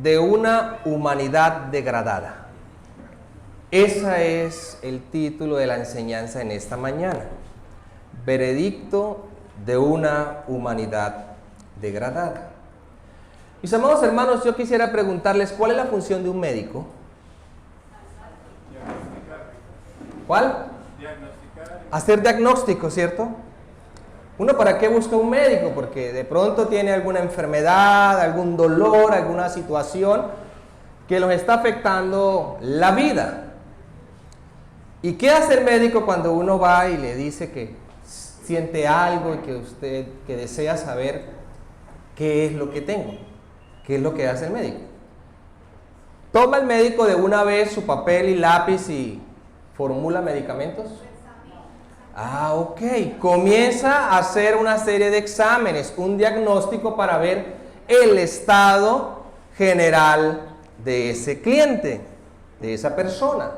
de una humanidad degradada. Ese es el título de la enseñanza en esta mañana. Veredicto de una humanidad degradada. Mis amados hermanos, yo quisiera preguntarles, ¿cuál es la función de un médico? ¿Cuál? Hacer diagnóstico, ¿cierto? ¿Uno para qué busca un médico? Porque de pronto tiene alguna enfermedad, algún dolor, alguna situación que los está afectando la vida. ¿Y qué hace el médico cuando uno va y le dice que siente algo y que desea saber qué es lo que tengo? ¿Qué es lo que hace el médico? ¿Toma el médico de una vez su papel y lápiz y formula medicamentos? Ok. Comienza a hacer una serie de exámenes, un diagnóstico para ver el estado general de ese cliente, de esa persona.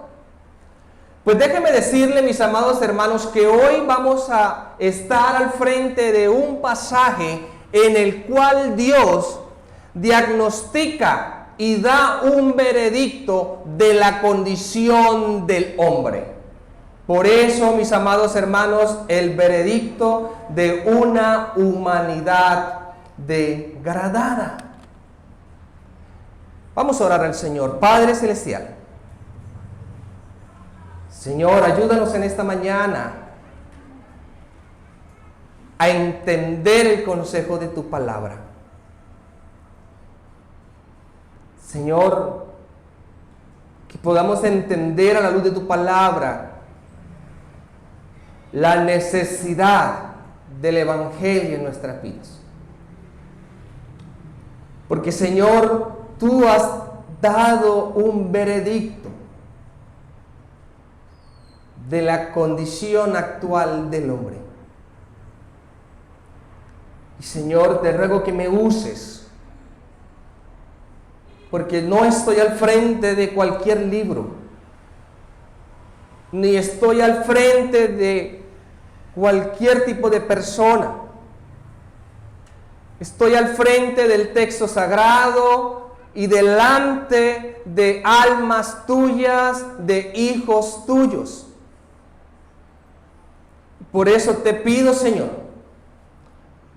Pues déjenme decirle, mis amados hermanos, que hoy vamos a estar al frente de un pasaje en el cual Dios diagnostica y da un veredicto de la condición del hombre. Por eso, mis amados hermanos, el veredicto de una humanidad degradada. Vamos a orar al Señor. Padre Celestial, Señor, ayúdanos en esta mañana a entender el consejo de tu palabra. Señor, que podamos entender a la luz de tu palabra la necesidad del Evangelio en nuestras vidas. Porque, Señor, tú has dado un veredicto de la condición actual del hombre. Y, Señor, te ruego que me uses, porque no estoy al frente de cualquier libro, ni estoy al frente de cualquier tipo de persona. Estoy al frente del texto sagrado y delante de almas tuyas, de hijos tuyos. Por eso te pido, Señor,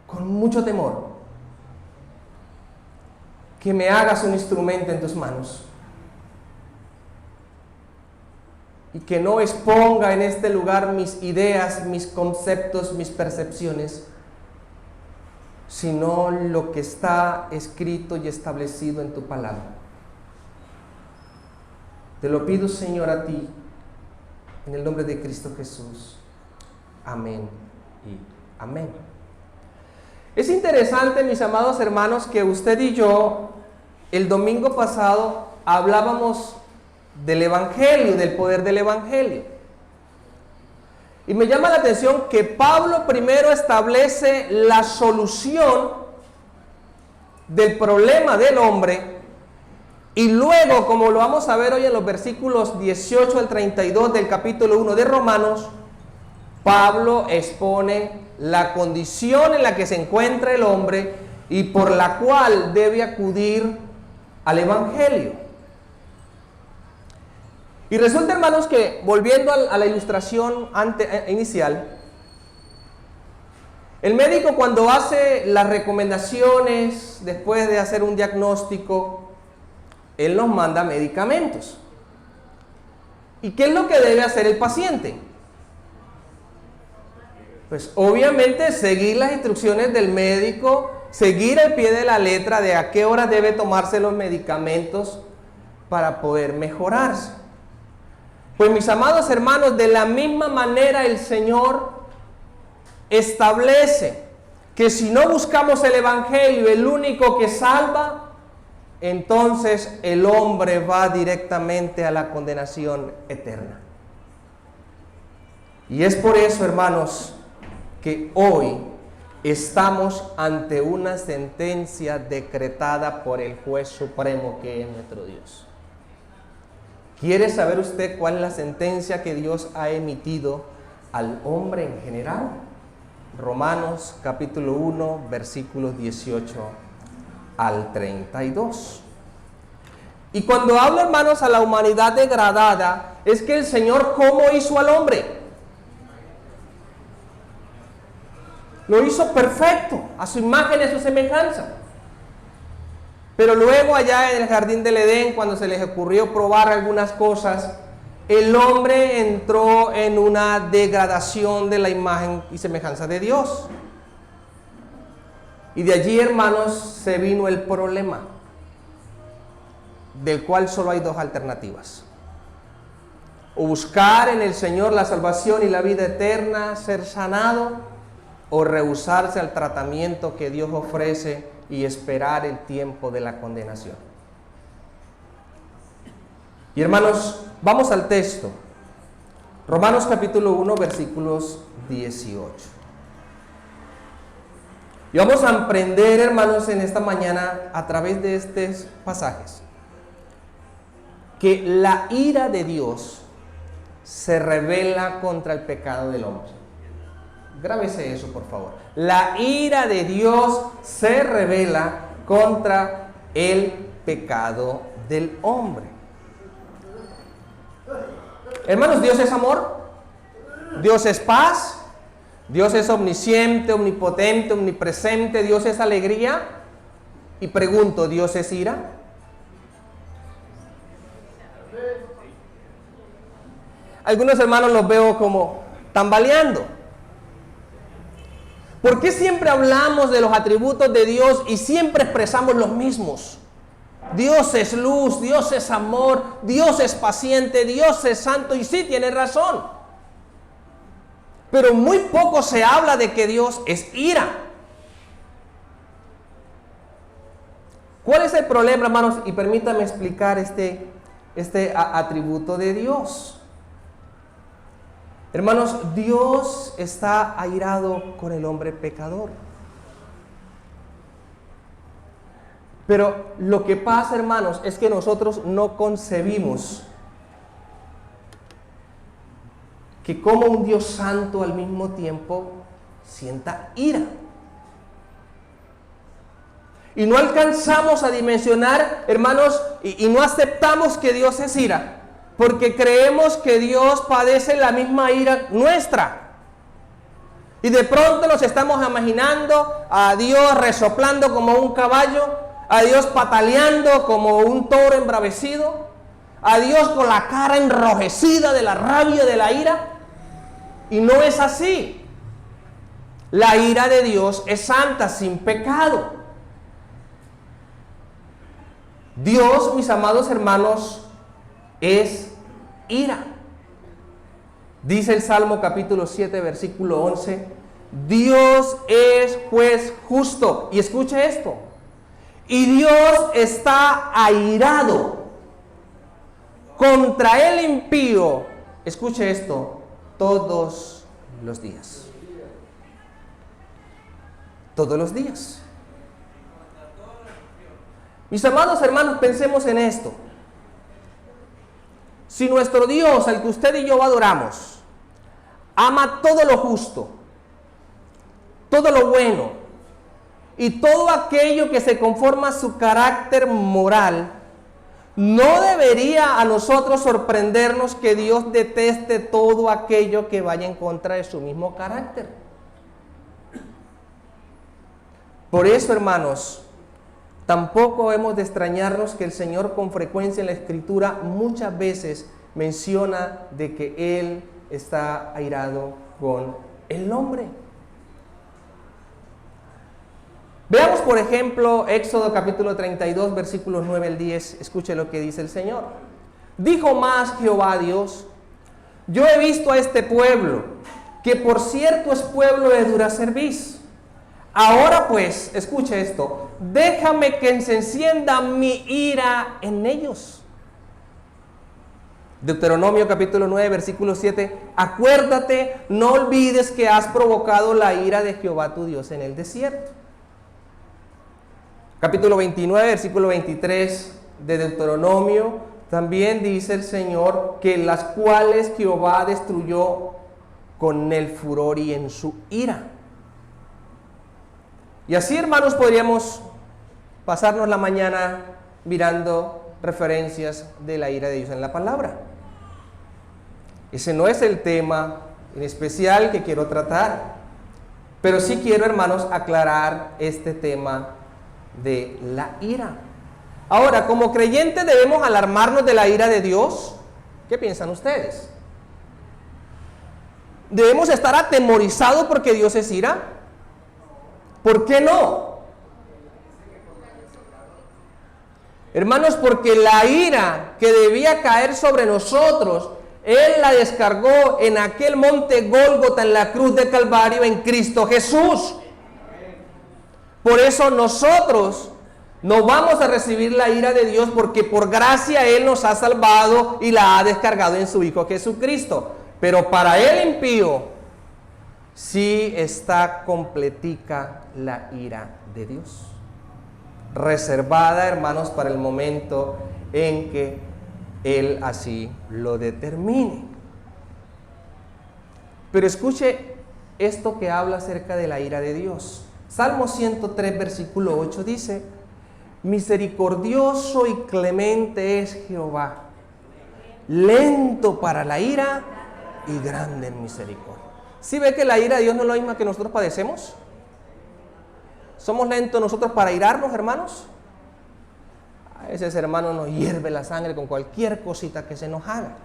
con mucho temor, que me hagas un instrumento en tus manos. Y que no exponga en este lugar mis ideas, mis conceptos, mis percepciones, sino lo que está escrito y establecido en tu palabra. Te lo pido, Señor, a ti, en el nombre de Cristo Jesús. Amén y amén. Es interesante, mis amados hermanos, que usted y yo, el domingo pasado, hablábamos del Evangelio, del poder del Evangelio. Y me llama la atención que Pablo primero establece la solución del problema del hombre y luego, como lo vamos a ver hoy en los versículos 18 al 32 del capítulo 1 de Romanos, Pablo expone la condición en la que se encuentra el hombre y por la cual debe acudir al Evangelio. Y resulta, hermanos, que volviendo a la ilustración inicial, el médico, cuando hace las recomendaciones después de hacer un diagnóstico, él nos manda medicamentos. ¿Y qué es lo que debe hacer el paciente? Pues obviamente seguir las instrucciones del médico, seguir al pie de la letra de a qué hora debe tomarse los medicamentos para poder mejorarse. Pues, mis amados hermanos, de la misma manera el Señor establece que si no buscamos el Evangelio, el único que salva, entonces el hombre va directamente a la condenación eterna. Y es por eso, hermanos, que hoy estamos ante una sentencia decretada por el juez supremo, que es nuestro Dios. ¿Quiere saber usted cuál es la sentencia que Dios ha emitido al hombre en general? Romanos capítulo 1, versículos 18 al 32. Y cuando hablo, hermanos, a la humanidad degradada, es que el Señor, ¿cómo hizo al hombre? Lo hizo perfecto, a su imagen y a su semejanza. Pero luego allá en el jardín del Edén, cuando se les ocurrió probar algunas cosas, el hombre entró en una degradación de la imagen y semejanza de Dios. Y de allí, hermanos, se vino el problema, del cual solo hay dos alternativas: o buscar en el Señor la salvación y la vida eterna, ser sanado, o rehusarse al tratamiento que Dios ofrece y esperar el tiempo de la condenación. Y hermanos, vamos al texto. Romanos capítulo 1, versículos 18. Y vamos a aprender, hermanos, en esta mañana, a través de estos pasajes, que la ira de Dios se revela contra el pecado del hombre. Grábese eso, por favor. La ira de Dios se revela contra el pecado del hombre. Hermanos, Dios es amor, Dios es paz, Dios es omnisciente, omnipotente, omnipresente, Dios es alegría. Y pregunto, ¿Dios es ira? Algunos hermanos los veo como tambaleando. ¿Por qué siempre hablamos de los atributos de Dios y siempre expresamos los mismos? Dios es luz, Dios es amor, Dios es paciente, Dios es santo, y sí, tiene razón. Pero muy poco se habla de que Dios es ira. ¿Cuál es el problema, hermanos? Y permítame explicar este atributo de Dios. Hermanos, Dios está airado con el hombre pecador. Pero lo que pasa, hermanos, es que nosotros no concebimos que como un Dios santo al mismo tiempo sienta ira. Y no alcanzamos a dimensionar, hermanos, y no aceptamos que Dios es ira, porque creemos que Dios padece la misma ira nuestra. Y de pronto nos estamos imaginando a Dios resoplando como un caballo, a Dios pataleando como un toro embravecido, a Dios con la cara enrojecida de la rabia, de la ira. Y no es así. La ira de Dios es santa, sin pecado. Dios, mis amados hermanos, es ira. Dice el Salmo capítulo 7, versículo 11, Dios es juez justo. Y escuche esto. Y Dios está airado contra el impío. Escuche esto, todos los días. Todos los días. Mis amados hermanos, pensemos en esto. Si nuestro Dios, al que usted y yo adoramos, ama todo lo justo, todo lo bueno y todo aquello que se conforma a su carácter moral, no debería a nosotros sorprendernos que Dios deteste todo aquello que vaya en contra de su mismo carácter. Por eso, hermanos, tampoco hemos de extrañarnos que el Señor con frecuencia en la Escritura muchas veces menciona de que Él está airado con el hombre. Veamos, por ejemplo, Éxodo capítulo 32, versículos 9 al 10. Escuche lo que dice el Señor. Dijo más Jehová Dios: yo he visto a este pueblo, que por cierto es pueblo de dura cerviz. Ahora pues, escuche esto, déjame que se encienda mi ira en ellos. Deuteronomio capítulo 9, versículo 7. Acuérdate, no olvides que has provocado la ira de Jehová tu Dios en el desierto. Capítulo 29, versículo 23 de Deuteronomio. También dice el Señor que las cuales Jehová destruyó con el furor y en su ira. Y así, hermanos, podríamos pasarnos la mañana mirando referencias de la ira de Dios en la palabra. Ese no es el tema en especial que quiero tratar, pero sí quiero, hermanos, aclarar este tema de la ira. Ahora, como creyentes, ¿debemos alarmarnos de la ira de Dios? ¿Qué piensan ustedes? ¿Debemos estar atemorizados porque Dios es ira? ¿Por qué no? Hermanos, porque la ira que debía caer sobre nosotros, Él la descargó en aquel monte Gólgota, en la cruz de Calvario, en Cristo Jesús. Por eso nosotros no vamos a recibir la ira de Dios, porque por gracia Él nos ha salvado y la ha descargado en su Hijo Jesucristo. Pero para el impío sí está completica la ira de Dios, reservada, hermanos, para el momento en que Él así lo determine. Pero escuche esto que habla acerca de la ira de Dios. Salmo 103, versículo 8 dice: misericordioso y clemente es Jehová, lento para la ira y grande en misericordia. ¿Sí ve que la ira de Dios no es la misma que nosotros padecemos? ¿Somos lentos nosotros para irarnos, hermanos? A veces, hermanos, nos hierve la sangre con cualquier cosita que se nos haga.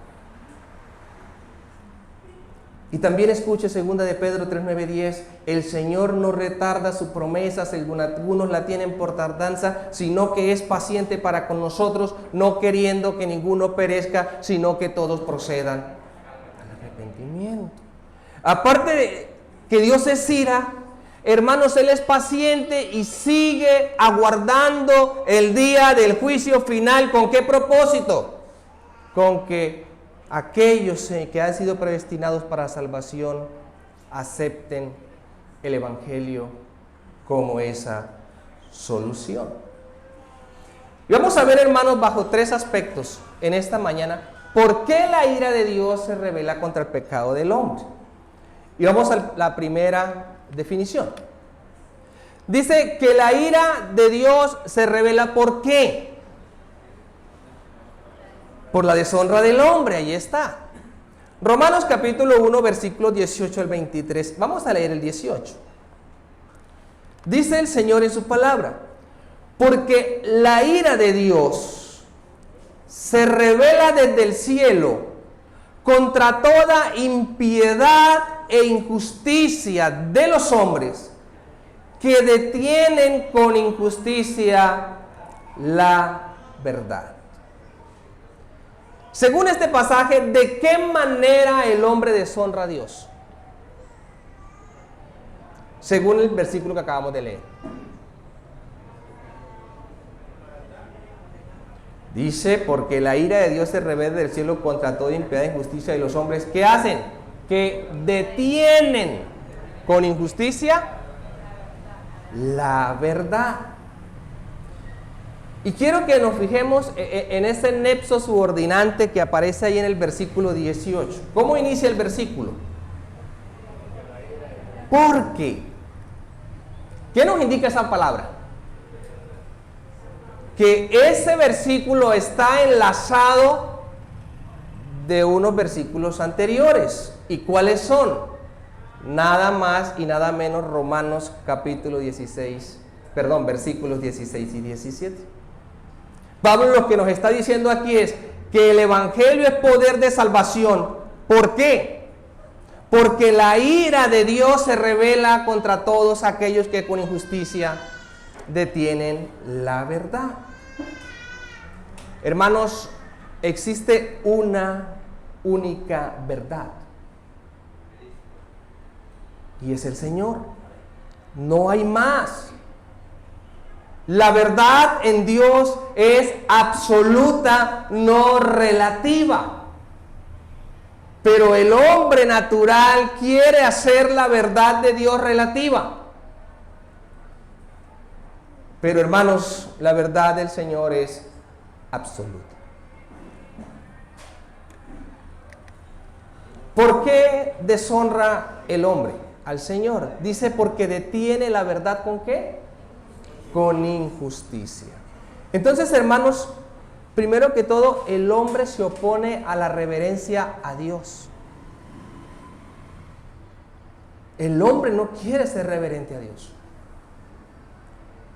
Y también escuche 2 de Pedro 3, 9, 10: el Señor no retarda su promesa, según algunos la tienen por tardanza, sino que es paciente para con nosotros, no queriendo que ninguno perezca, sino que todos procedan al arrepentimiento. Aparte de que Dios es ira, hermanos, Él es paciente y sigue aguardando el día del juicio final. ¿Con qué propósito? Con que aquellos que han sido predestinados para salvación acepten el Evangelio como esa solución. Y vamos a ver, hermanos, bajo 3 aspectos en esta mañana, por qué la ira de Dios se revela contra el pecado del hombre. Y vamos a la primera definición. Dice que la ira de Dios se revela ¿por qué? Por la deshonra del hombre, ahí está. Romanos capítulo 1, versículos 18 al 23. Vamos a leer el 18. Dice el Señor en su palabra: porque la ira de Dios se revela desde el cielo contra toda impiedad e injusticia de los hombres, que detienen con injusticia la verdad. Según este pasaje, ¿de qué manera el hombre deshonra a Dios? Según el versículo que acabamos de leer. Dice: porque la ira de Dios se revela del cielo contra toda impiedad e injusticia de los hombres. ¿Qué hacen? Que detienen con injusticia la verdad. Y quiero que nos fijemos en ese nexo subordinante que aparece ahí en el versículo 18. ¿Cómo inicia el versículo? Porque. ¿Qué nos indica esa palabra? Que ese versículo está enlazado de unos versículos anteriores. ¿Y cuáles son? Nada más y nada menos Romanos capítulo 16, versículos 16 y 17. Pablo lo que nos está diciendo aquí es que el Evangelio es poder de salvación. ¿Por qué? Porque la ira de Dios se revela contra todos aquellos que con injusticia detienen la verdad. Hermanos, existe una única verdad, y es el Señor. No hay más. La verdad en Dios es absoluta, no relativa. Pero el hombre natural quiere hacer la verdad de Dios relativa. Pero, hermanos, la verdad del Señor es absoluta. ¿Por qué deshonra el hombre al Señor? Dice: porque detiene la verdad ¿con qué? Con injusticia. Entonces, hermanos, Primero que todo, el hombre se opone a la reverencia a Dios. El hombre no quiere ser reverente a Dios.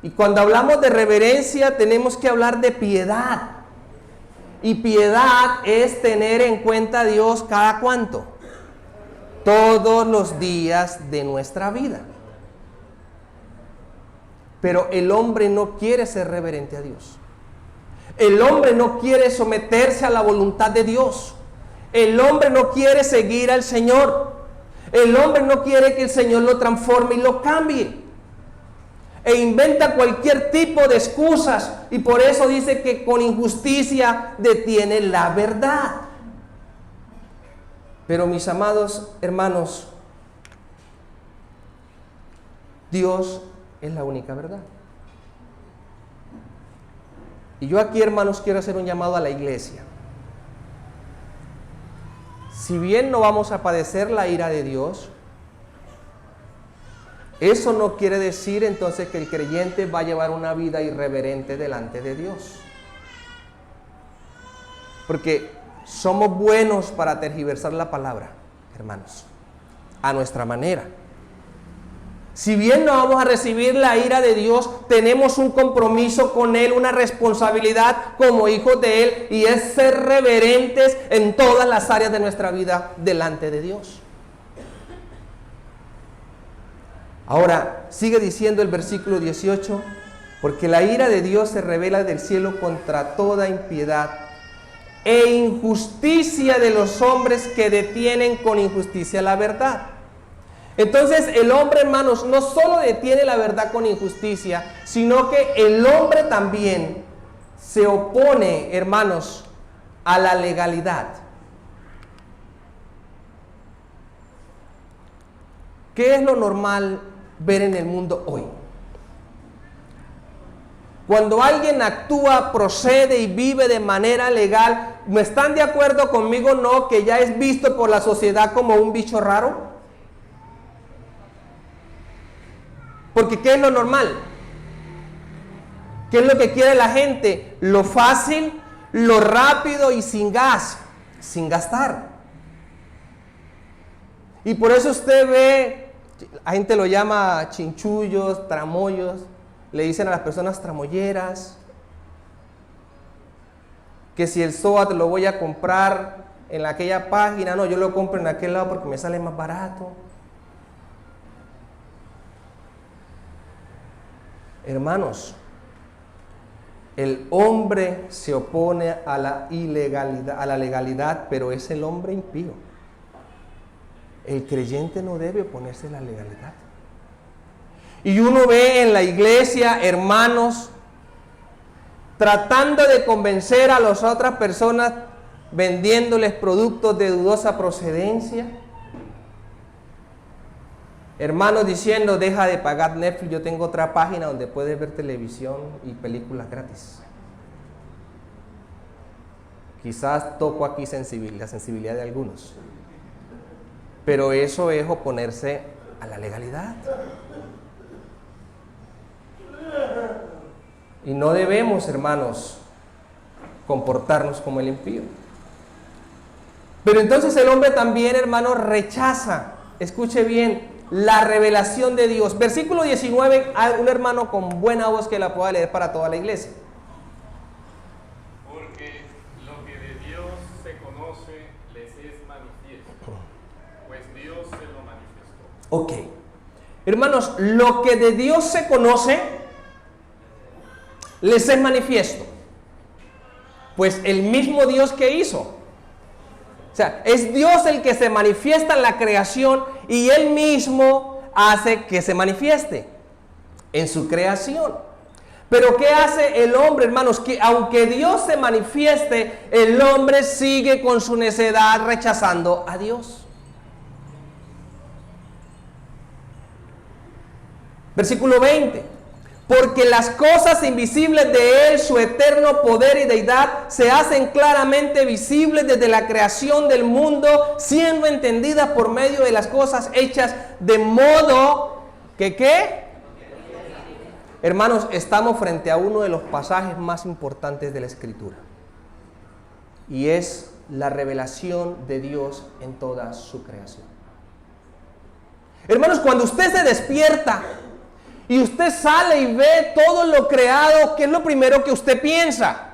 Y cuando hablamos de reverencia, tenemos que hablar de piedad. Y piedad es tener en cuenta a Dios cada cuánto. Todos los días de nuestra vida. Pero el hombre no quiere ser reverente a Dios. El hombre no quiere someterse a la voluntad de Dios. El hombre no quiere seguir al Señor. El hombre no quiere que el Señor lo transforme y lo cambie. E inventa cualquier tipo de excusas. Y por eso dice que con injusticia detiene la verdad. Pero mis amados hermanos, Dios es la única verdad. Y yo aquí, hermanos, quiero hacer un llamado a la iglesia. Si bien no vamos a padecer la ira de Dios, eso no quiere decir entonces que el creyente va a llevar una vida irreverente delante de Dios. Porque somos buenos para tergiversar la palabra, hermanos, a nuestra manera. Si bien no vamos a recibir la ira de Dios, tenemos un compromiso con Él, una responsabilidad como hijos de Él, y es ser reverentes en todas las áreas de nuestra vida delante de Dios. Ahora, sigue diciendo el versículo 18, porque la ira de Dios se revela del cielo contra toda impiedad e injusticia de los hombres que detienen con injusticia la verdad. Entonces el hombre, hermanos, no solo detiene la verdad con injusticia, sino que el hombre también se opone, hermanos, a la legalidad. ¿Qué es lo normal ver en el mundo hoy? Cuando alguien actúa, procede y vive de manera legal, ¿me están de acuerdo conmigo? No, que ya es visto por la sociedad como un bicho raro. Porque ¿qué es lo normal? ¿Qué es lo que quiere la gente? Lo fácil, lo rápido y sin gas, sin gastar. Y por eso usted ve, la gente lo llama chinchullos, tramoyos, le dicen a las personas tramoyeras, que si el SOAT lo voy a comprar en aquella página, no, yo lo compro en aquel lado porque me sale más barato. Hermanos, el hombre se opone a la ilegalidad, a la legalidad, pero es el hombre impío. El creyente no debe oponerse a la legalidad. Y uno ve en la iglesia hermanos tratando de convencer a las otras personas, vendiéndoles productos de dudosa procedencia. Hermanos diciendo, deja de pagar Netflix, yo tengo otra página donde puedes ver televisión y películas gratis. Quizás toco aquí la sensibilidad de algunos. Pero eso es oponerse a la legalidad. Y no debemos, hermanos, comportarnos como el impío. Pero entonces el hombre también, hermanos, rechaza, escuche bien, la revelación de Dios. Versículo 19, hay un hermano con buena voz que la pueda leer para toda la iglesia. Porque lo que de Dios se conoce les es manifiesto, pues Dios se lo manifestó. Ok. Hermanos, lo que de Dios se conoce les es manifiesto, pues el mismo Dios que hizo. O sea, es Dios el que se manifiesta en la creación y Él mismo hace que se manifieste en su creación. Pero ¿qué hace el hombre, hermanos? Que aunque Dios se manifieste, el hombre sigue con su necedad rechazando a Dios. Versículo 20. Porque las cosas invisibles de Él, su eterno poder y deidad, se hacen claramente visibles desde la creación del mundo, siendo entendidas por medio de las cosas hechas, de modo que, ¿qué? Hermanos, estamos frente a uno de los pasajes más importantes de la Escritura. y es la revelación de Dios en toda su creación. Hermanos, cuando usted se despierta y usted sale y ve todo lo creado, ¿qué es lo primero que usted piensa?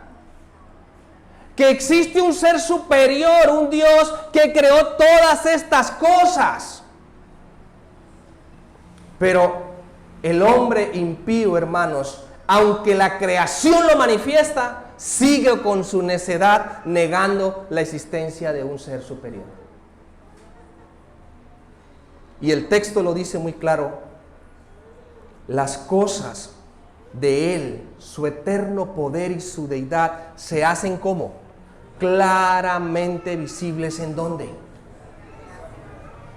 Que existe un ser superior, un Dios que creó todas estas cosas. Pero el hombre impío, hermanos, aunque la creación lo manifiesta, sigue con su necedad negando la existencia de un ser superior. Y el texto lo dice muy claro: las cosas de Él, su eterno poder y su deidad, se hacen como claramente visibles. ¿En dónde?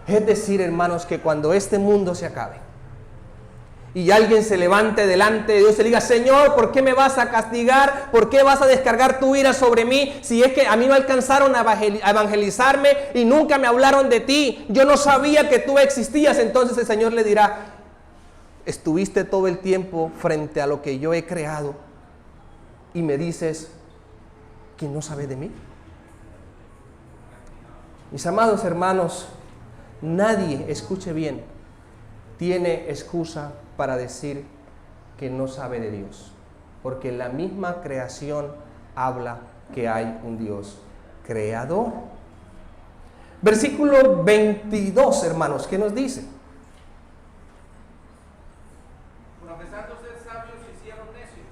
Es decir, hermanos, que cuando este mundo se acabe y alguien se levante delante de Dios y le diga: Señor, ¿por qué me vas a castigar? ¿Por qué vas a descargar tu ira sobre mí? Si es que a mí no alcanzaron a evangelizarme y nunca me hablaron de ti, yo no sabía que tú existías. Entonces el Señor le dirá: estuviste todo el tiempo frente a lo que yo he creado y me dices que no sabes de mí. Mis amados hermanos, nadie, escuche bien, tiene excusa para decir que no sabe de Dios, porque la misma creación habla que hay un Dios creador. Versículo 22, hermanos, ¿qué nos dice? Profesando ser sabios se hicieron necios.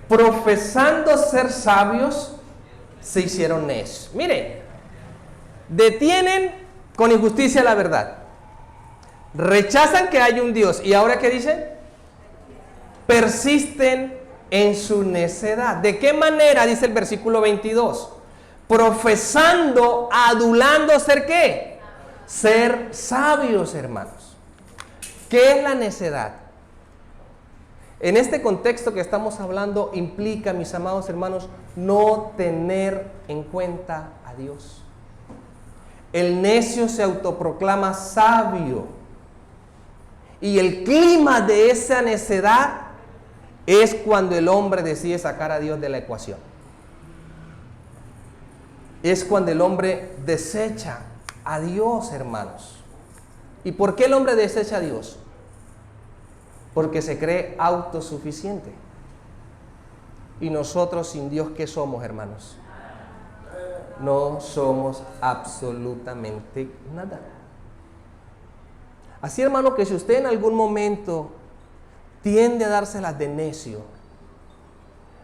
Profesando ser sabios se hicieron necios. Mire, detienen con injusticia la verdad. Rechazan que hay un Dios. ¿Y ahora qué dicen? Persisten en su necedad. ¿De qué manera? Dice el versículo 22. Profesando, adulando ser ¿qué? Ser sabios, hermanos. ¿Qué es la necedad? En este contexto que estamos hablando implica, mis amados hermanos, no tener en cuenta a Dios. El necio se autoproclama sabio. Y el clima de esa necedad es cuando el hombre decide sacar a Dios de la ecuación. Es cuando el hombre desecha a Dios, hermanos. ¿Y por qué el hombre desecha a Dios? Porque se cree autosuficiente. Y nosotros sin Dios, ¿qué somos, hermanos? No somos absolutamente nada. Así, hermano, que si usted en algún momento tiende a dárselas de necio,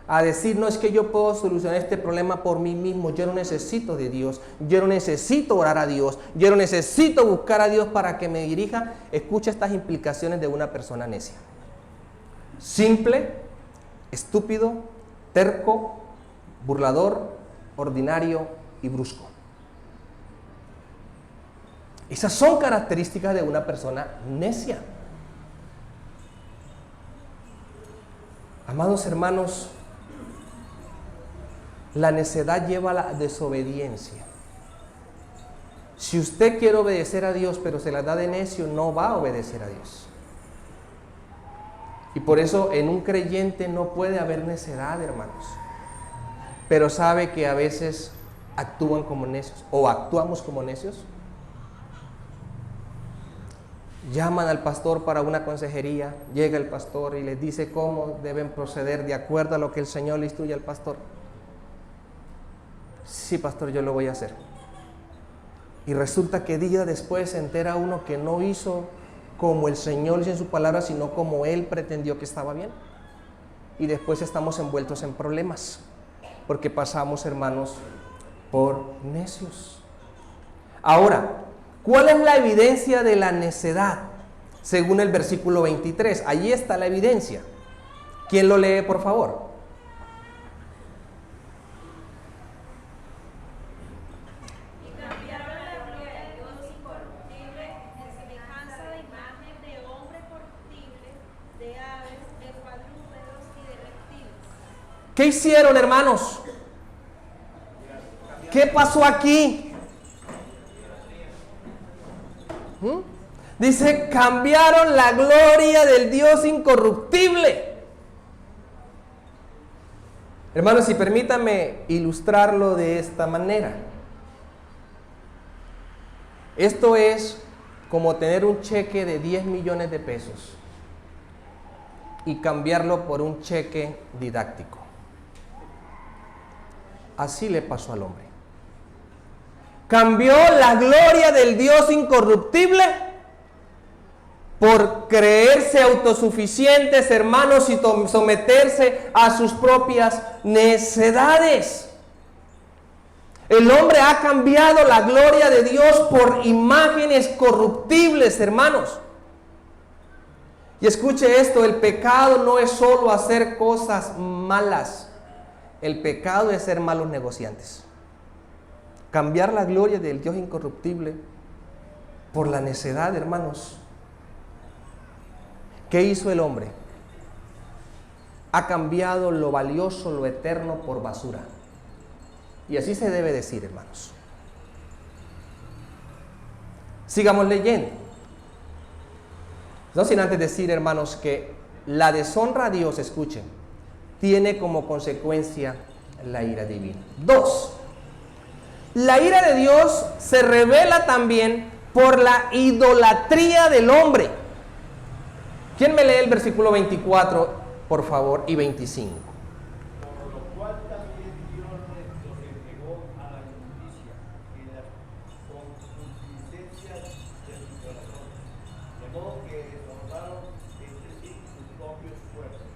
a decir: no, es que yo puedo solucionar este problema por mí mismo, yo no necesito de Dios, yo no necesito orar a Dios, yo no necesito buscar a Dios para que me dirija, escucha estas implicaciones de una persona necia: simple, estúpido, terco, burlador, ordinario y brusco. Esas son características de una persona necia. Amados hermanos, la necedad lleva a la desobediencia. Si usted quiere obedecer a Dios, pero se la da de necio, no va a obedecer a Dios. Y por eso en un creyente no puede haber necedad, hermanos. Pero sabe que a veces actúan como necios o actuamos como necios. Llaman al pastor para una consejería, llega el pastor y les dice cómo deben proceder de acuerdo a lo que el Señor le instruye al pastor. Sí, pastor, yo lo voy a hacer. Y resulta que días después se entera uno que no hizo como el Señor dice en su palabra, sino como él pretendió que estaba bien. Y después estamos envueltos en problemas, porque pasamos, hermanos, por necios. Ahora, ¿cuál es la evidencia de la necedad? Según el versículo 23. Allí está la evidencia. ¿Quién lo lee, por favor? Y cambiaron la gloria de Dios incorruptible en semejanza de imagen de hombre corruptible, de aves, de cuadrúpedos y de reptiles. ¿Qué hicieron, hermanos? ¿Qué pasó aquí? Dice: cambiaron la gloria del Dios incorruptible. Hermanos, y permítame ilustrarlo de esta manera. Esto es como tener un cheque de 10 millones de pesos y cambiarlo por un cheque didáctico. Así le pasó al hombre. Cambió la gloria del Dios incorruptible por creerse autosuficientes, hermanos, y someterse a sus propias necedades. El hombre ha cambiado la gloria de Dios por imágenes corruptibles, hermanos. Y escuche esto, el pecado no es solo hacer cosas malas. El pecado es ser malos negociantes. Cambiar la gloria del Dios incorruptible por la necedad, hermanos. ¿Qué hizo el hombre? Ha cambiado lo valioso, lo eterno por basura. Y así se debe decir, hermanos. Sigamos leyendo. No sin antes decir, hermanos, que la deshonra a Dios, escuchen, tiene como consecuencia la ira divina. 2. La ira de Dios se revela también por la idolatría del hombre. ¿Quién me lee el versículo 24, por favor, y 25? Por lo cual también Dios los entregó a la injusticia y las concupiscencias de su corazón, de modo que deshonraron entre sí sus propios cuerpos,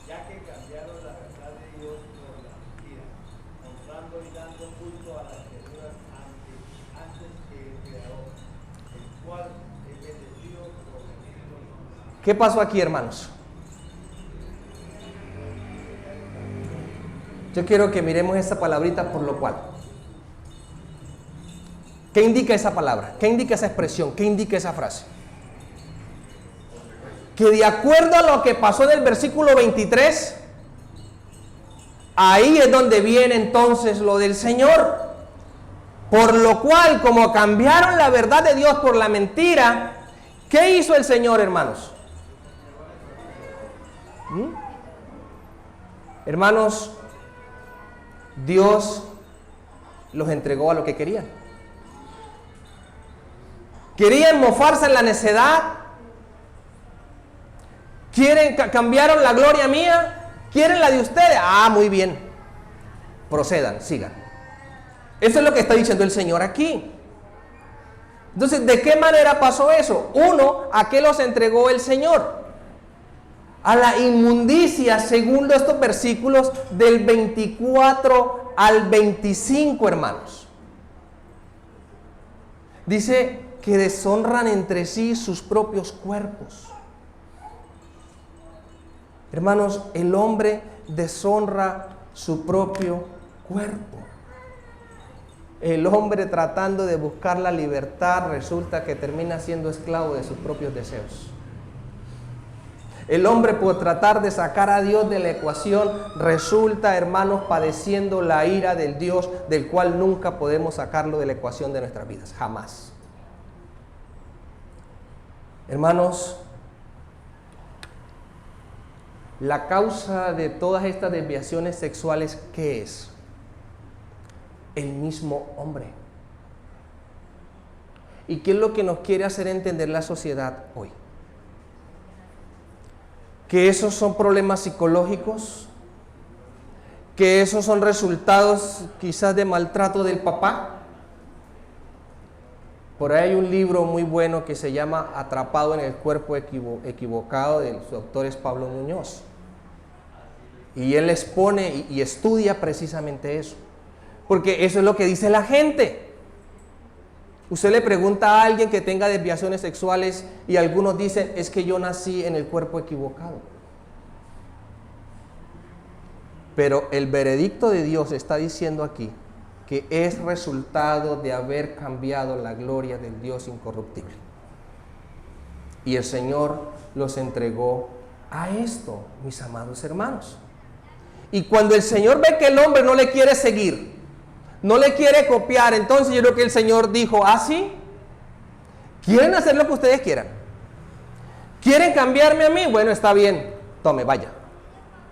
ya que cambiaron la verdad de Dios por la mentira, honrando y dando culto a las criaturas antes que el Creador, el cual es bendecido por el siglo. ¿Qué pasó aquí, hermanos? Yo quiero que miremos esa palabrita por lo cual. ¿Qué indica esa palabra? ¿Qué indica esa expresión? ¿Qué indica esa frase? Que de acuerdo a lo que pasó en el versículo 23, ahí es donde viene entonces lo del Señor. Por lo cual, como cambiaron la verdad de Dios por la mentira, ¿qué hizo el Señor, hermanos? Hermanos, Dios los entregó a lo que querían. Querían mofarse en la necedad. Cambiaron la gloria mía. ¿Quieren la de ustedes? Ah, muy bien. Procedan, sigan. Eso es lo que está diciendo el Señor aquí. Entonces, ¿de qué manera pasó eso? Uno, ¿a qué los entregó el Señor? A la inmundicia, según estos versículos del 24 al 25, hermanos. Dice que deshonran entre sí sus propios cuerpos. Hermanos, el hombre deshonra su propio cuerpo. El hombre, tratando de buscar la libertad, resulta que termina siendo esclavo de sus propios deseos. El hombre, por tratar de sacar a Dios de la ecuación, resulta, hermanos, padeciendo la ira del Dios, del cual nunca podemos sacarlo de la ecuación de nuestras vidas, jamás. Hermanos, la causa de todas estas desviaciones sexuales, ¿qué es? El mismo hombre. ¿Y qué es lo que nos quiere hacer entender la sociedad hoy? Que esos son problemas psicológicos, que esos son resultados quizás de maltrato del papá. Por ahí hay un libro muy bueno que se llama Atrapado en el cuerpo equivocado, su autor es Pablo Muñoz. Y él expone y estudia precisamente eso. Porque eso es lo que dice la gente. Usted le pregunta a alguien que tenga desviaciones sexuales y algunos dicen, es que yo nací en el cuerpo equivocado. Pero el veredicto de Dios está diciendo aquí que es resultado de haber cambiado la gloria del Dios incorruptible. Y el Señor los entregó a esto, mis amados hermanos. Y cuando el Señor ve que el hombre no le quiere seguir, no le quiere copiar, entonces yo creo que el Señor dijo, ¿ah, sí? ¿Quieren hacer lo que ustedes quieran? ¿Quieren cambiarme a mí? Bueno, está bien, tome, vaya.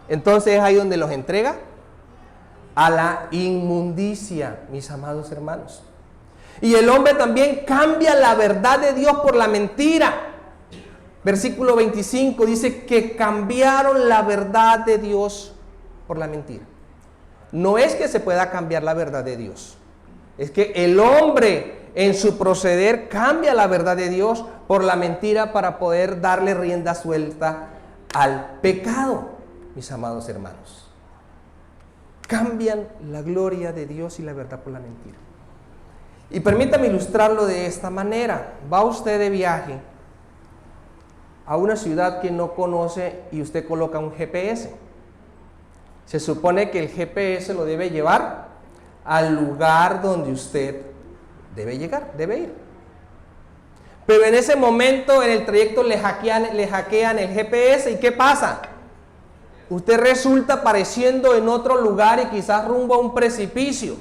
Entonces es ahí donde los entrega a la inmundicia, mis amados hermanos. Y el hombre también cambia la verdad de Dios por la mentira. Versículo 25 dice que cambiaron la verdad de Dios por la mentira. No es que se pueda cambiar la verdad de Dios, es que el hombre en su proceder cambia la verdad de Dios por la mentira para poder darle rienda suelta al pecado, mis amados hermanos. Cambian la gloria de Dios y la verdad por la mentira. Y permítame ilustrarlo de esta manera. Va usted de viaje a una ciudad que no conoce y usted coloca un GPS. Se supone que el GPS lo debe llevar al lugar donde usted debe llegar, debe ir. Pero en ese momento en el trayecto le hackean el GPS, ¿y qué pasa? Usted resulta apareciendo en otro lugar y quizás rumbo a un precipicio.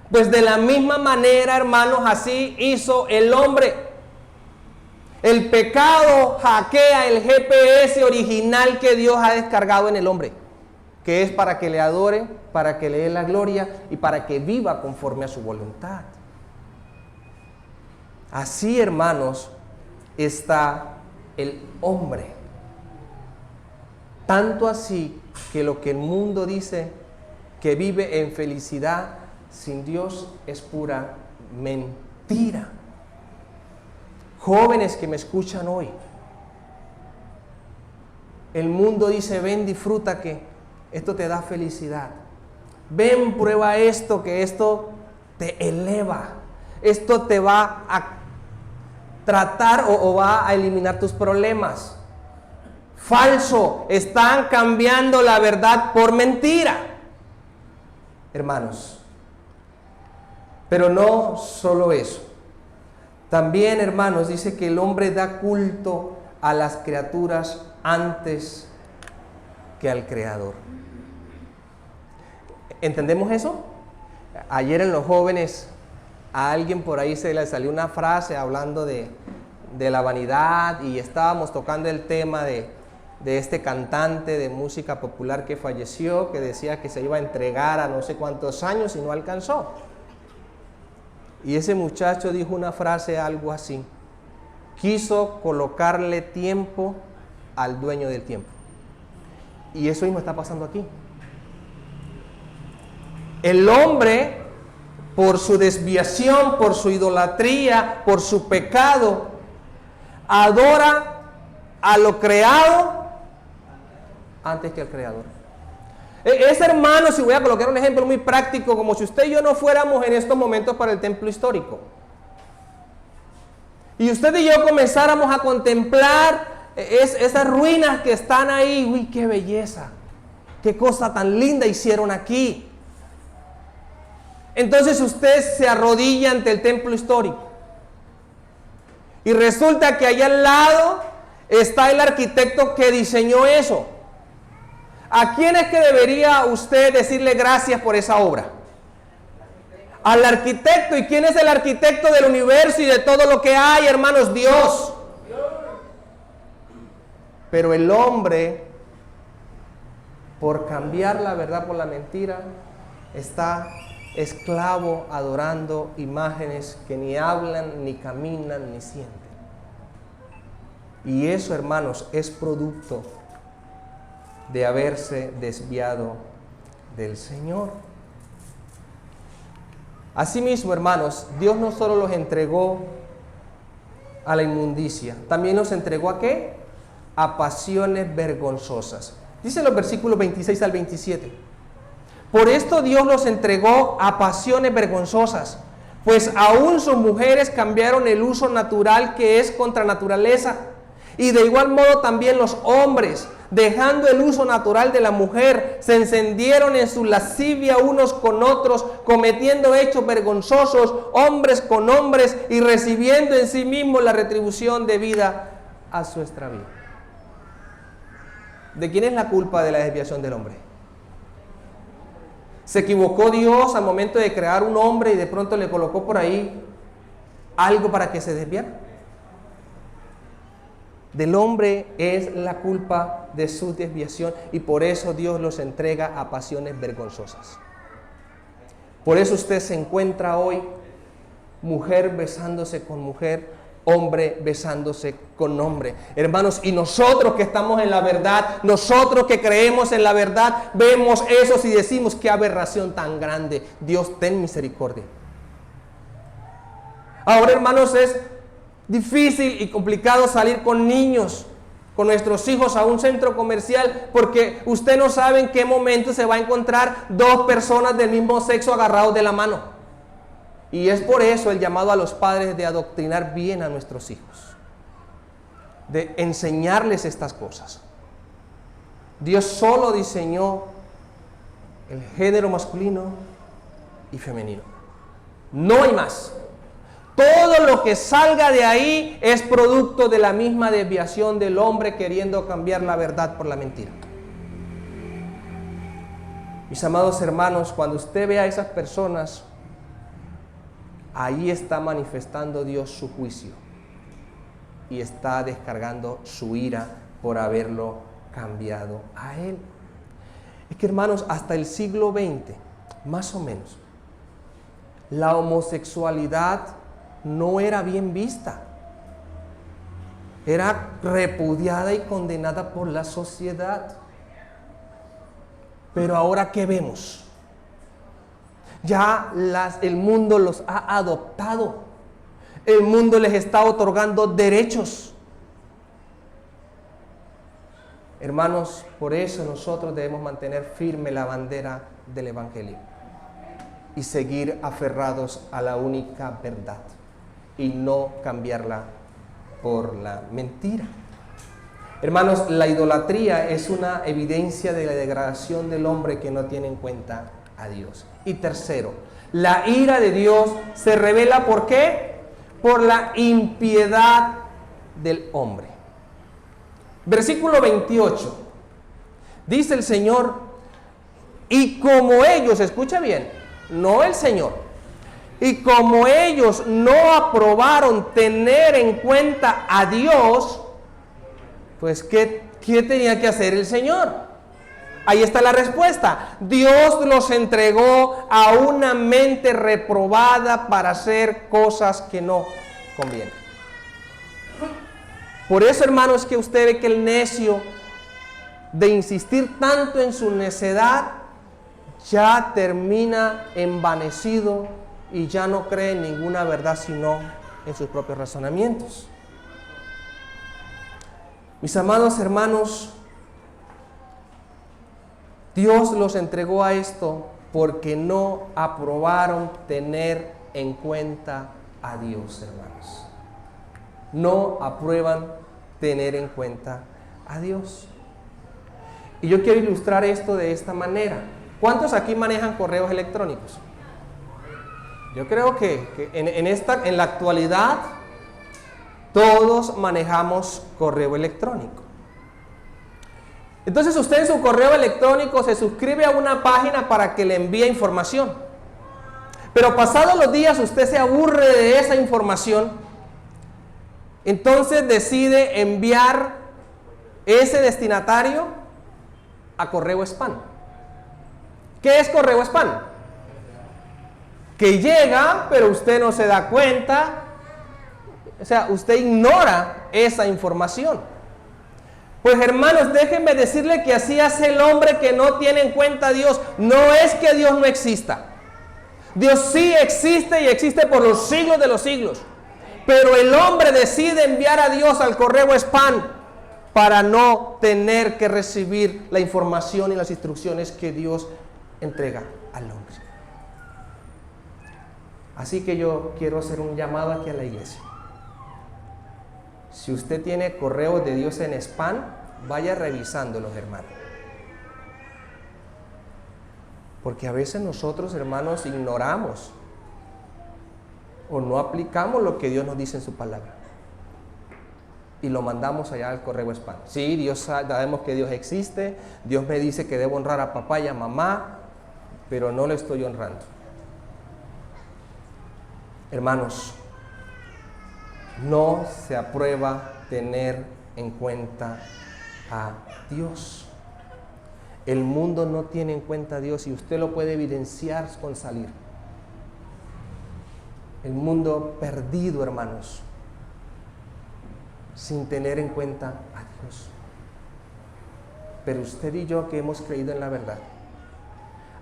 Pues de la misma manera, hermanos, así hizo el hombre. El pecado hackea el GPS original que Dios ha descargado en el hombre, que es para que le adore, para que le dé la gloria y para que viva conforme a su voluntad. Así, hermanos, está el hombre. Tanto así que lo que el mundo dice que vive en felicidad sin Dios es pura mentira. Jóvenes que me escuchan hoy, el mundo dice: ven, disfruta, que esto te da felicidad. Ven, prueba esto, que esto te eleva. Esto te va a tratar o va a eliminar tus problemas. Falso, están cambiando la verdad por mentira, hermanos. Pero no solo eso. También, hermanos, dice que el hombre da culto a las criaturas antes que al Creador. ¿Entendemos eso? Ayer en los jóvenes a alguien por ahí se le salió una frase hablando de la vanidad, y estábamos tocando el tema de este cantante de música popular que falleció, que decía que se iba a entregar a no sé cuántos años y no alcanzó. Y ese muchacho dijo una frase algo así: quiso colocarle tiempo al dueño del tiempo. Y eso mismo está pasando aquí. El hombre, por su desviación, por su idolatría, por su pecado, adora a lo creado antes que al Creador. Es, hermano, si voy a colocar un ejemplo muy práctico, como si usted y yo no fuéramos en estos momentos para el templo histórico. Y usted y yo comenzáramos a contemplar esas ruinas que están ahí. Uy, qué belleza, qué cosa tan linda hicieron aquí. Entonces usted se arrodilla ante el templo histórico. Y resulta que allá al lado está el arquitecto que diseñó eso. ¿A quién es que debería usted decirle gracias por esa obra? Al arquitecto. ¿Y quién es el arquitecto del universo y de todo lo que hay, hermanos? Dios. Pero el hombre, por cambiar la verdad por la mentira, está esclavo adorando imágenes que ni hablan, ni caminan, ni sienten. Y eso, hermanos, es producto de haberse desviado del Señor. Asimismo, hermanos, Dios no solo los entregó a la inmundicia, también los entregó ¿a qué? A pasiones vergonzosas. Dice los versículos 26 al 27. Por esto Dios los entregó a pasiones vergonzosas, pues aún sus mujeres cambiaron el uso natural que es contra naturaleza. Y de igual modo también los hombres, dejando el uso natural de la mujer, se encendieron en su lascivia unos con otros, cometiendo hechos vergonzosos, hombres con hombres, y recibiendo en sí mismos la retribución debida a su extravío. ¿De quién es la culpa de la desviación del hombre? ¿Se equivocó Dios al momento de crear un hombre y de pronto le colocó por ahí algo para que se desviara? Del hombre es la culpa de su desviación, y por eso Dios los entrega a pasiones vergonzosas. Por eso usted se encuentra hoy mujer besándose con mujer, hombre besándose con hombre. Hermanos, y nosotros que estamos en la verdad, nosotros que creemos en la verdad, vemos eso y decimos: qué aberración tan grande. Dios, ten misericordia. Ahora, hermanos, es difícil y complicado salir con niños, con nuestros hijos a un centro comercial, porque usted no sabe en qué momento se va a encontrar dos personas del mismo sexo agarrados de la mano. Y es por eso el llamado a los padres de adoctrinar bien a nuestros hijos, de enseñarles estas cosas. Dios solo diseñó el género masculino y femenino. No hay más. Todo lo que salga de ahí es producto de la misma desviación del hombre queriendo cambiar la verdad por la mentira. Mis amados hermanos, cuando usted ve a esas personas, ahí está manifestando Dios su juicio y está descargando su ira por haberlo cambiado a Él. Es que, hermanos, hasta el siglo XX, más o menos, la homosexualidad no era bien vista. Era repudiada y condenada por la sociedad. Pero ahora, ¿qué vemos? Ya el mundo los ha adoptado. El mundo les está otorgando derechos. Hermanos, por eso nosotros debemos mantener firme la bandera del Evangelio y seguir aferrados a la única verdad y no cambiarla por la mentira. Hermanos, la idolatría es una evidencia de la degradación del hombre que no tiene en cuenta a Dios. Y tercero, la ira de Dios se revela ¿por qué? Por la impiedad del hombre. Versículo 28. Dice el Señor: y como ellos, escucha bien, no el Señor, y como ellos no aprobaron tener en cuenta a Dios, pues ¿qué tenía que hacer el Señor? Ahí está la respuesta. Dios los entregó a una mente reprobada para hacer cosas que no convienen. Por eso, hermanos, que usted ve que el necio, de insistir tanto en su necedad, ya termina envanecido y ya no cree en ninguna verdad sino en sus propios razonamientos. Mis amados hermanos, Dios los entregó a esto porque no aprobaron tener en cuenta a Dios, hermanos. No aprueban tener en cuenta a Dios. Y yo quiero ilustrar esto de esta manera. ¿Cuántos aquí manejan correos electrónicos? Yo creo que en la actualidad todos manejamos correo electrónico. Entonces usted en su correo electrónico se suscribe a una página para que le envíe información. Pero pasados los días usted se aburre de esa información. Entonces decide enviar ese destinatario a correo spam. ¿Qué es correo spam? Que llega, pero usted no se da cuenta. O sea, usted ignora esa información. Pues hermanos, déjenme decirle que así hace el hombre que no tiene en cuenta a Dios. No es que Dios no exista. Dios sí existe y existe por los siglos de los siglos. Pero el hombre decide enviar a Dios al correo spam para no tener que recibir la información y las instrucciones que Dios entrega al hombre. Así que yo quiero hacer un llamado aquí a la iglesia. Si usted tiene correos de Dios en spam, vaya revisándolos, hermano. Porque a veces nosotros, hermanos, ignoramos o no aplicamos lo que Dios nos dice en su palabra y lo mandamos allá al correo spam. Sí, Dios, sabemos que Dios existe, Dios me dice que debo honrar a papá y a mamá, pero no le estoy honrando. Hermanos, no se aprueba tener en cuenta a Dios. El mundo no tiene en cuenta a Dios y usted lo puede evidenciar con salir. El mundo perdido, hermanos, sin tener en cuenta a Dios. Pero usted y yo que hemos creído en la verdad,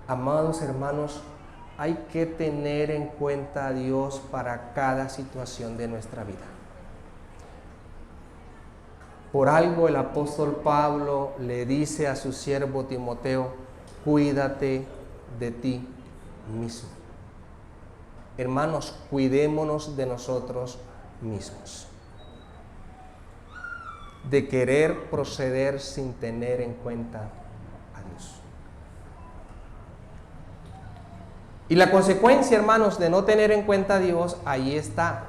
amados hermanos, hay que tener en cuenta a Dios para cada situación de nuestra vida. Por algo el apóstol Pablo le dice a su siervo Timoteo: cuídate de ti mismo. Hermanos, cuidémonos de nosotros mismos, de querer proceder sin tener en cuenta a Dios. Y la consecuencia, hermanos, de no tener en cuenta a Dios, ahí está.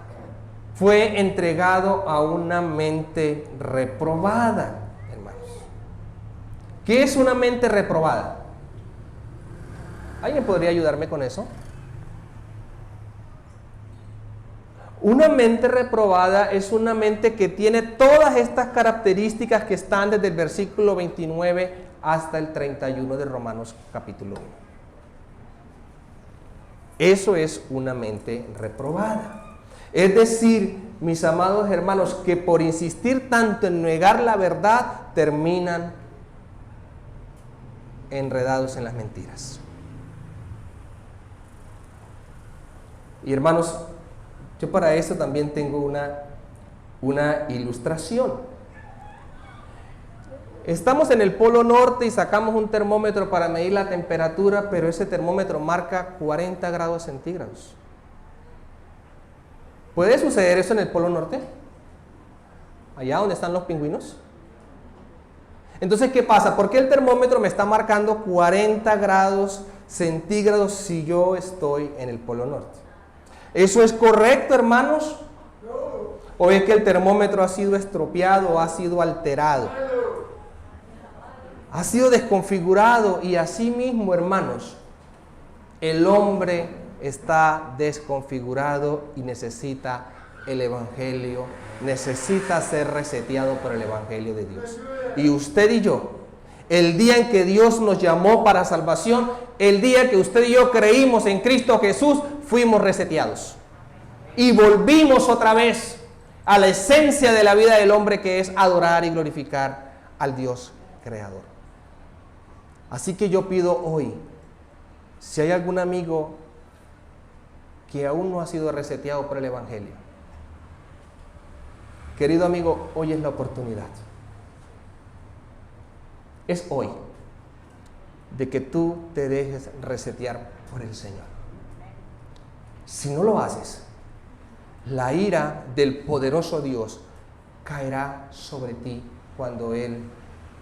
Fue entregado a una mente reprobada, hermanos. ¿Qué es una mente reprobada? ¿Alguien podría ayudarme con eso? Una mente reprobada es una mente que tiene todas estas características que están desde el versículo 29 hasta el 31 de Romanos capítulo 1. Eso es una mente reprobada. Es decir, mis amados hermanos, que por insistir tanto en negar la verdad, terminan enredados en las mentiras. Y hermanos, yo para eso también tengo una ilustración. Estamos en el Polo Norte y sacamos un termómetro para medir la temperatura, pero ese termómetro marca 40 grados centígrados. ¿Puede suceder eso en el Polo Norte? Allá donde están los pingüinos. Entonces, ¿qué pasa? ¿Por qué el termómetro me está marcando 40 grados centígrados si yo estoy en el Polo Norte? ¿Eso es correcto, hermanos? ¿O es que el termómetro ha sido estropeado o ha sido alterado? Ha sido desconfigurado, y así mismo, hermanos, el hombre está desconfigurado y necesita el Evangelio, necesita ser reseteado por el Evangelio de Dios. Y usted y yo, el día en que Dios nos llamó para salvación, el día que usted y yo creímos en Cristo Jesús, fuimos reseteados. Y volvimos otra vez a la esencia de la vida del hombre, que es adorar y glorificar al Dios Creador. Así que yo pido hoy, si hay algún amigo que aún no ha sido reseteado por el Evangelio, querido amigo, hoy es la oportunidad. Es hoy de que tú te dejes resetear por el Señor. Si no lo haces, la ira del poderoso Dios caerá sobre ti cuando Él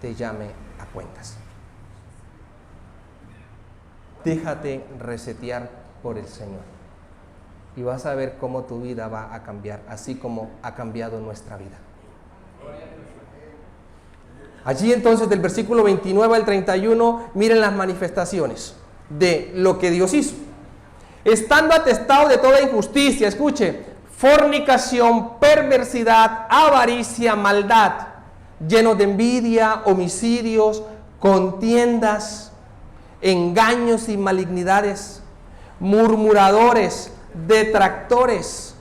te llame a cuentas. Déjate resetear por el Señor y vas a ver cómo tu vida va a cambiar, así como ha cambiado nuestra vida. Allí entonces, del versículo 29 al 31, miren las manifestaciones de lo que Dios hizo. Estando atestado de toda injusticia, escuche, fornicación, perversidad, avaricia, maldad, llenos de envidia, homicidios, contiendas, engaños y malignidades, murmuradores, detractores,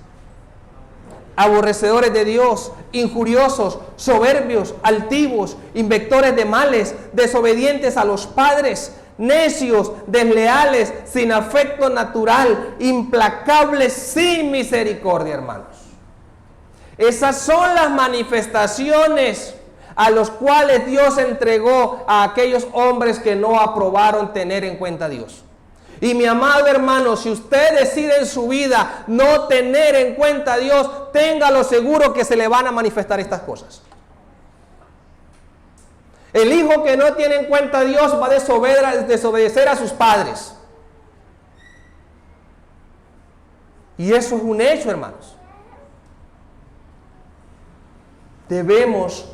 aborrecedores de Dios, injuriosos, soberbios, altivos, inventores de males, desobedientes a los padres, necios, desleales, sin afecto natural, implacables, sin misericordia, hermanos. Esas son las manifestaciones a los cuales Dios entregó a aquellos hombres que no aprobaron tener en cuenta a Dios. Y mi amado hermano, si usted decide en su vida no tener en cuenta a Dios, téngalo seguro que se le van a manifestar estas cosas. El hijo que no tiene en cuenta a Dios va a desobedecer a sus padres. Y eso es un hecho, hermanos. Debemos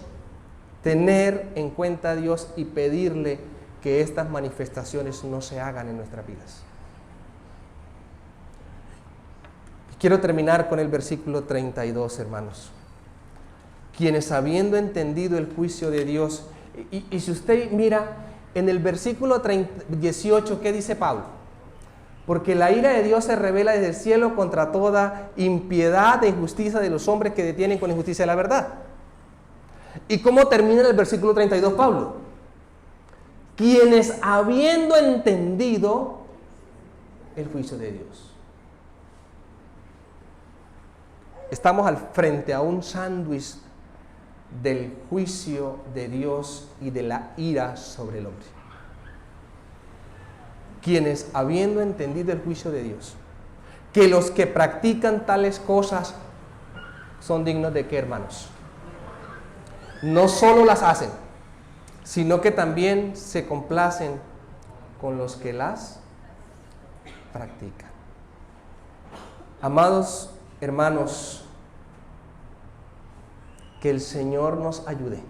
tener en cuenta a Dios y pedirle que estas manifestaciones no se hagan en nuestras vidas. Quiero terminar con el versículo 32, hermanos. Quienes, habiendo entendido el juicio de Dios, y si usted mira en el versículo 18, ¿qué dice Pablo? Porque la ira de Dios se revela desde el cielo contra toda impiedad e injusticia de los hombres que detienen con injusticia la verdad. ¿Y cómo termina el versículo 32 Pablo? Quienes habiendo entendido el juicio de Dios. Estamos al frente a un sándwich del juicio de Dios y de la ira sobre el hombre. Quienes habiendo entendido el juicio de Dios, que los que practican tales cosas son dignos de qué, hermanos? No solo las hacen, sino que también se complacen con los que las practican. Amados hermanos, que el Señor nos ayude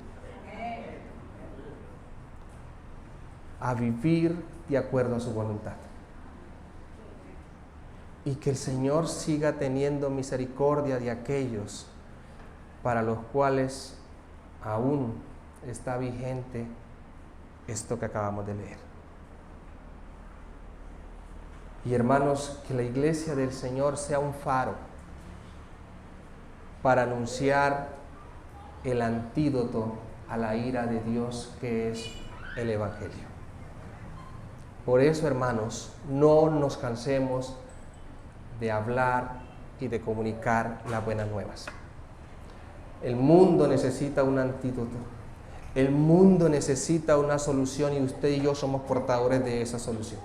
a vivir de acuerdo a su voluntad. Y que el Señor siga teniendo misericordia de aquellos para los cuales aún está vigente esto que acabamos de leer. Y hermanos, que la iglesia del Señor sea un faro para anunciar el antídoto a la ira de Dios, que es el Evangelio. Por eso, hermanos, no nos cansemos de hablar y de comunicar las buenas nuevas. El mundo necesita un antídoto. El mundo necesita una solución y usted y yo somos portadores de esa solución.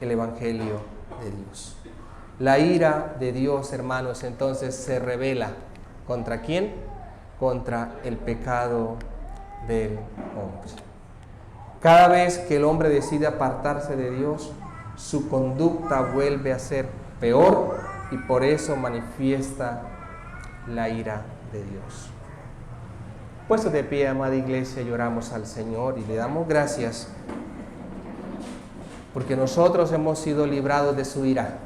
El Evangelio de Dios. La ira de Dios, hermanos, entonces se revela ¿contra quién? Contra el pecado del hombre. Cada vez que el hombre decide apartarse de Dios, su conducta vuelve a ser peor y por eso manifiesta la ira de Dios. Puestos de pie, amada iglesia, lloramos al Señor y le damos gracias porque nosotros hemos sido librados de su ira.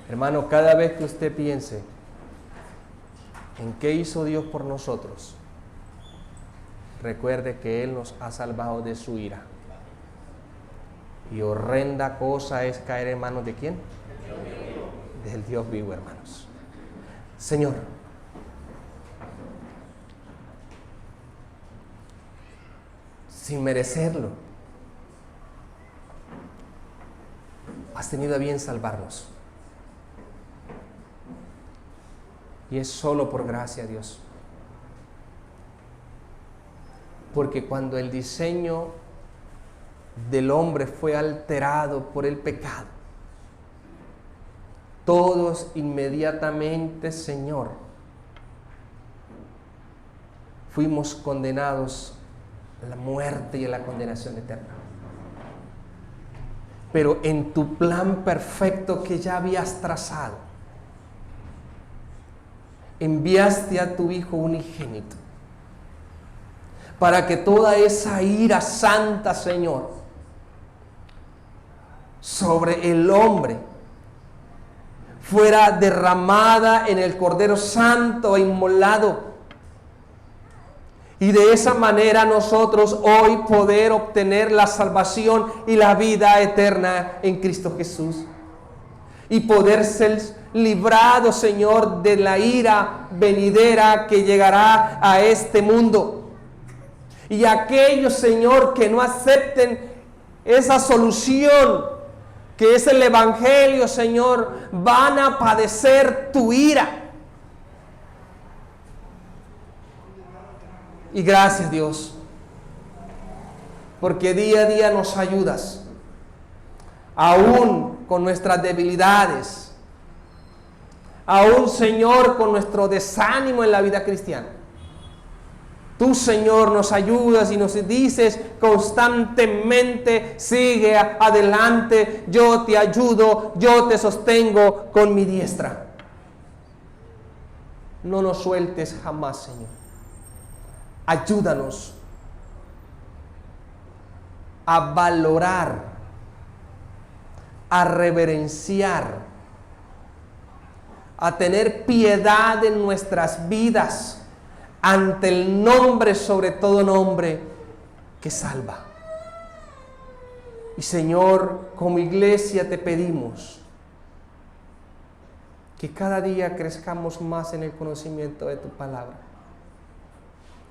Hermano, cada vez que usted piense en qué hizo Dios por nosotros, recuerde que Él nos ha salvado de su ira. Y horrenda cosa es caer en manos ¿de quién? Del Dios vivo, hermanos. Señor, sin merecerlo, has tenido a bien salvarnos. Y es solo por gracia, Dios. Porque cuando el diseño del hombre fue alterado por el pecado, todos inmediatamente, Señor, fuimos condenados a la muerte y a la condenación eterna. Pero en tu plan perfecto que ya habías trazado, enviaste a tu Hijo unigénito para que toda esa ira santa, Señor, sobre el hombre fuera derramada en el Cordero Santo e inmolado. Y de esa manera nosotros hoy poder obtener la salvación y la vida eterna en Cristo Jesús. Y poder ser librados, Señor, de la ira venidera que llegará a este mundo. Y aquellos, Señor, que no acepten esa solución que es el Evangelio, Señor, van a padecer tu ira. Y gracias, Dios, porque día a día nos ayudas, aún con nuestras debilidades, aún, Señor, con nuestro desánimo en la vida cristiana. Tú, Señor, nos ayudas y nos dices constantemente, sigue adelante, yo te ayudo, yo te sostengo con mi diestra. No nos sueltes jamás, Señor. Ayúdanos a valorar, a reverenciar, a tener piedad en nuestras vidas ante el nombre, sobre todo nombre, que salva. Y Señor, como iglesia te pedimos que cada día crezcamos más en el conocimiento de tu palabra.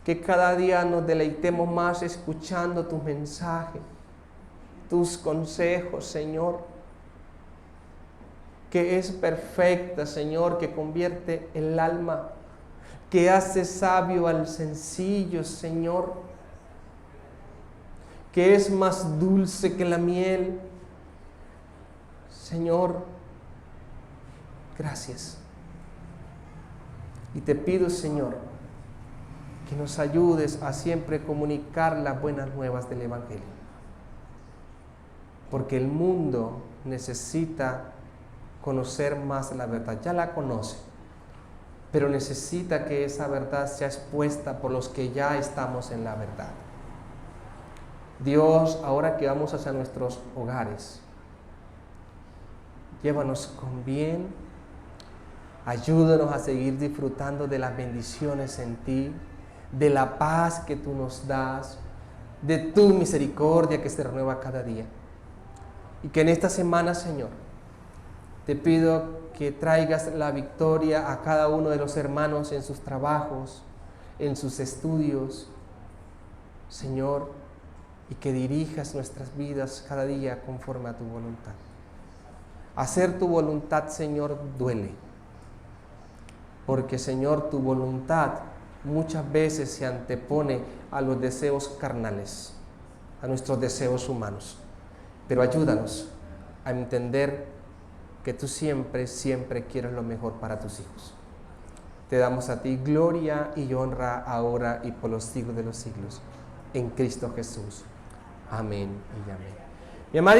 Que cada día nos deleitemos más escuchando tu mensaje, tus consejos, Señor, que es perfecta, Señor, que convierte el alma, que hace sabio al sencillo, Señor, que es más dulce que la miel. Señor, gracias. Y te pido, Señor, que nos ayudes a siempre comunicar las buenas nuevas del Evangelio. Porque el mundo necesita conocer más la verdad. Ya la conoce, pero necesita que esa verdad sea expuesta por los que ya estamos en la verdad. Dios, ahora que vamos hacia nuestros hogares, llévanos con bien, ayúdanos a seguir disfrutando de las bendiciones en ti, de la paz que tú nos das, de tu misericordia que se renueva cada día. Y que en esta semana, Señor, te pido que traigas la victoria a cada uno de los hermanos en sus trabajos, en sus estudios, Señor, y que dirijas nuestras vidas cada día conforme a tu voluntad. Hacer tu voluntad, Señor, duele, porque, Señor, tu voluntad muchas veces se antepone a los deseos carnales, a nuestros deseos humanos. Pero ayúdanos a entender que tú siempre, siempre quieres lo mejor para tus hijos. Te damos a ti gloria y honra ahora y por los siglos de los siglos. En Cristo Jesús. Amén y amén. Mi amada